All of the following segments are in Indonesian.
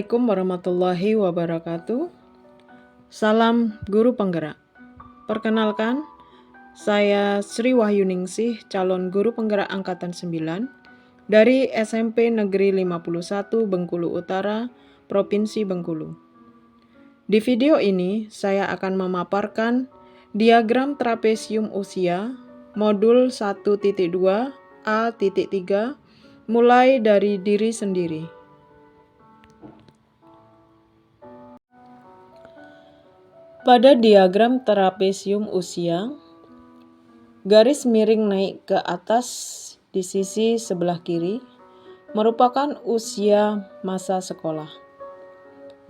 Assalamualaikum warahmatullahi wabarakatuh. Salam Guru Penggerak. Perkenalkan, saya Sri Wahyuningsih, calon Guru Penggerak Angkatan 9 dari SMP Negeri 51 Bengkulu Utara, Provinsi Bengkulu. Di video ini, saya akan memaparkan diagram trapesium usia modul 1.2 A.3 mulai dari diri sendiri. Pada diagram trapesium usia, garis miring naik ke atas di sisi sebelah kiri merupakan usia masa sekolah.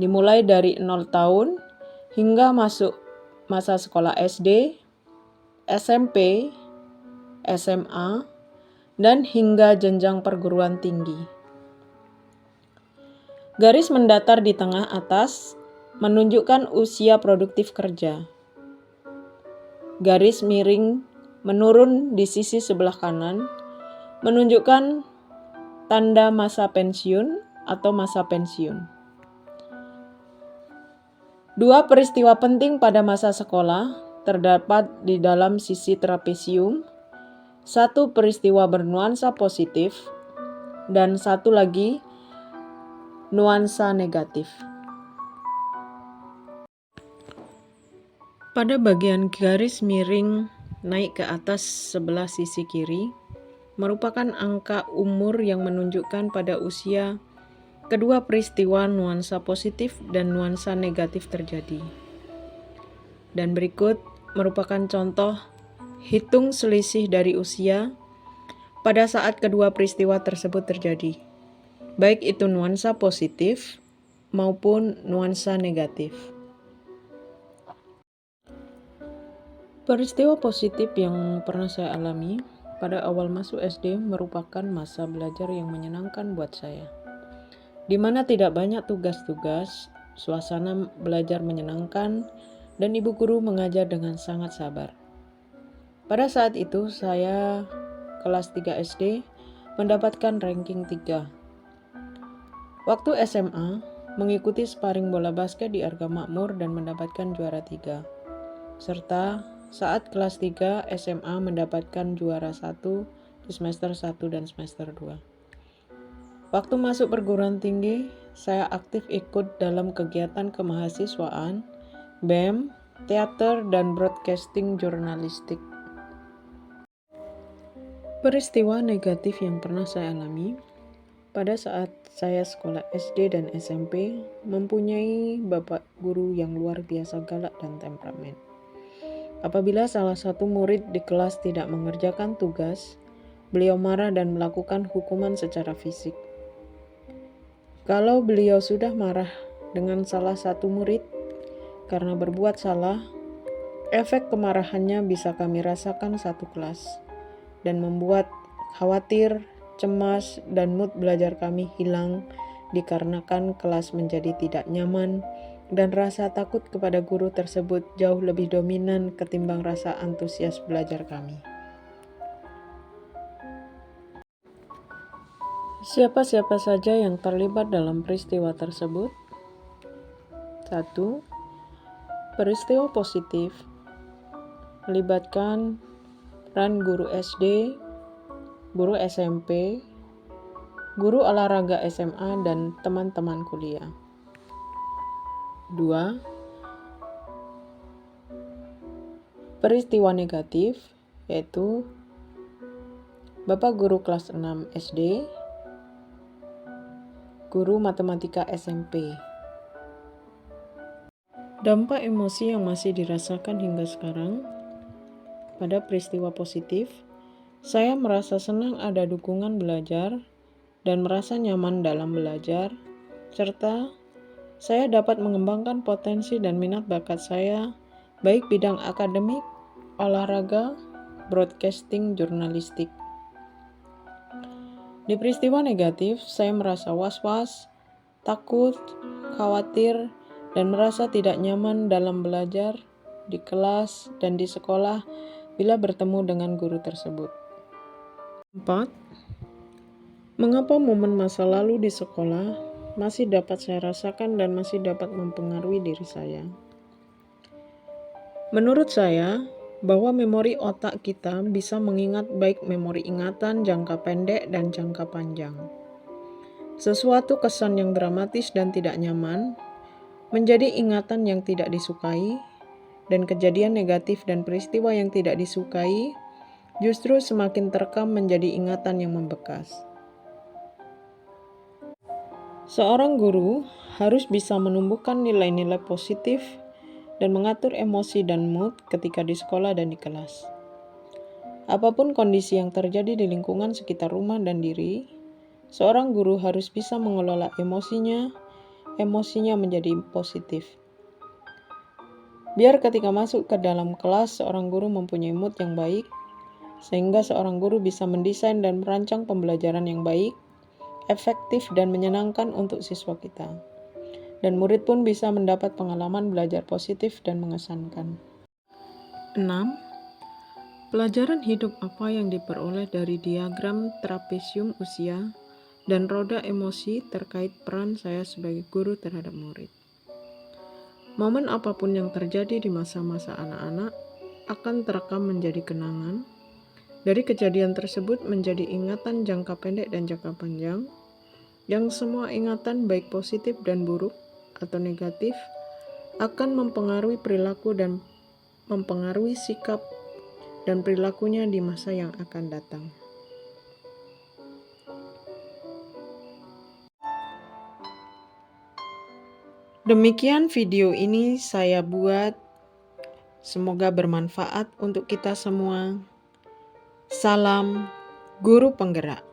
Dimulai dari 0 tahun hingga masuk masa sekolah SD, SMP, SMA, dan hingga jenjang perguruan tinggi. Garis mendatar di tengah atas menunjukkan usia produktif kerja. Garis miring menurun di sisi sebelah kanan menunjukkan tanda masa pensiun atau masa pensiun. Dua peristiwa penting pada masa sekolah terdapat di dalam sisi trapesium. Satu peristiwa bernuansa positif dan satu lagi nuansa negatif. Pada bagian garis miring naik ke atas sebelah sisi kiri merupakan angka umur yang menunjukkan pada usia kedua peristiwa nuansa positif dan nuansa negatif terjadi. Dan berikut merupakan contoh hitung selisih dari usia pada saat kedua peristiwa tersebut terjadi, baik itu nuansa positif maupun nuansa negatif. Peristiwa positif yang pernah saya alami pada awal masuk SD merupakan masa belajar yang menyenangkan buat saya, di mana tidak banyak tugas-tugas, suasana belajar menyenangkan, dan ibu guru mengajar dengan sangat sabar. Pada saat itu saya kelas 3 SD mendapatkan ranking 3. Waktu SMA mengikuti sparring bola basket di Arga Makmur dan mendapatkan juara 3. Serta saat kelas 3 SMA mendapatkan juara 1 di semester 1 dan semester 2. Waktu masuk perguruan tinggi, saya aktif ikut dalam kegiatan kemahasiswaan, BEM, teater, dan broadcasting jurnalistik. Peristiwa negatif yang pernah saya alami pada saat saya sekolah SD dan SMP mempunyai bapak guru yang luar biasa galak dan temperamen. Apabila salah satu murid di kelas tidak mengerjakan tugas, beliau marah dan melakukan hukuman secara fisik. Kalau beliau sudah marah dengan salah satu murid karena berbuat salah, efek kemarahannya bisa kami rasakan satu kelas dan membuat khawatir, cemas, dan mood belajar kami hilang dikarenakan kelas menjadi tidak nyaman dan rasa takut kepada guru tersebut jauh lebih dominan ketimbang rasa antusias belajar kami. Siapa-siapa saja yang terlibat dalam peristiwa tersebut? 1. Peristiwa positif melibatkan peran guru SD, guru SMP, guru olahraga SMA, dan teman-teman kuliah. 2. Peristiwa negatif yaitu Bapak guru kelas 6 SD, guru matematika SMP. Dampak emosi yang masih dirasakan hingga sekarang pada peristiwa positif, saya merasa senang ada dukungan belajar dan merasa nyaman dalam belajar, serta saya dapat mengembangkan potensi dan minat bakat saya, baik bidang akademik, olahraga, broadcasting, jurnalistik. Di peristiwa negatif, saya merasa was-was, takut, khawatir, dan merasa tidak nyaman dalam belajar, di kelas, dan di sekolah bila bertemu dengan guru tersebut. 4. Mengapa momen masa lalu di sekolah masih dapat saya rasakan dan masih dapat mempengaruhi diri saya. Menurut saya, bahwa memori otak kita bisa mengingat baik memori ingatan jangka pendek dan jangka panjang. Sesuatu kesan yang dramatis dan tidak nyaman menjadi ingatan yang tidak disukai, dan kejadian negatif dan peristiwa yang tidak disukai justru semakin terekam menjadi ingatan yang membekas. Seorang guru harus bisa menumbuhkan nilai-nilai positif dan mengatur emosi dan mood ketika di sekolah dan di kelas. Apapun kondisi yang terjadi di lingkungan sekitar rumah dan diri, seorang guru harus bisa mengelola emosinya menjadi positif. Biar ketika masuk ke dalam kelas, seorang guru mempunyai mood yang baik, sehingga seorang guru bisa mendesain dan merancang pembelajaran yang baik, efektif dan menyenangkan untuk siswa kita. Dan murid pun bisa mendapat pengalaman belajar positif dan mengesankan. 6. Pelajaran hidup apa yang diperoleh dari diagram trapesium usia dan roda emosi terkait peran saya sebagai guru terhadap murid. Momen apapun yang terjadi di masa-masa anak-anak akan terekam menjadi kenangan. Dari kejadian tersebut menjadi ingatan jangka pendek dan jangka panjang, yang semua ingatan baik positif dan buruk atau negatif akan mempengaruhi perilaku dan mempengaruhi sikap dan perilakunya di masa yang akan datang. Demikian video ini saya buat, semoga bermanfaat untuk kita semua. Salam Guru Penggerak.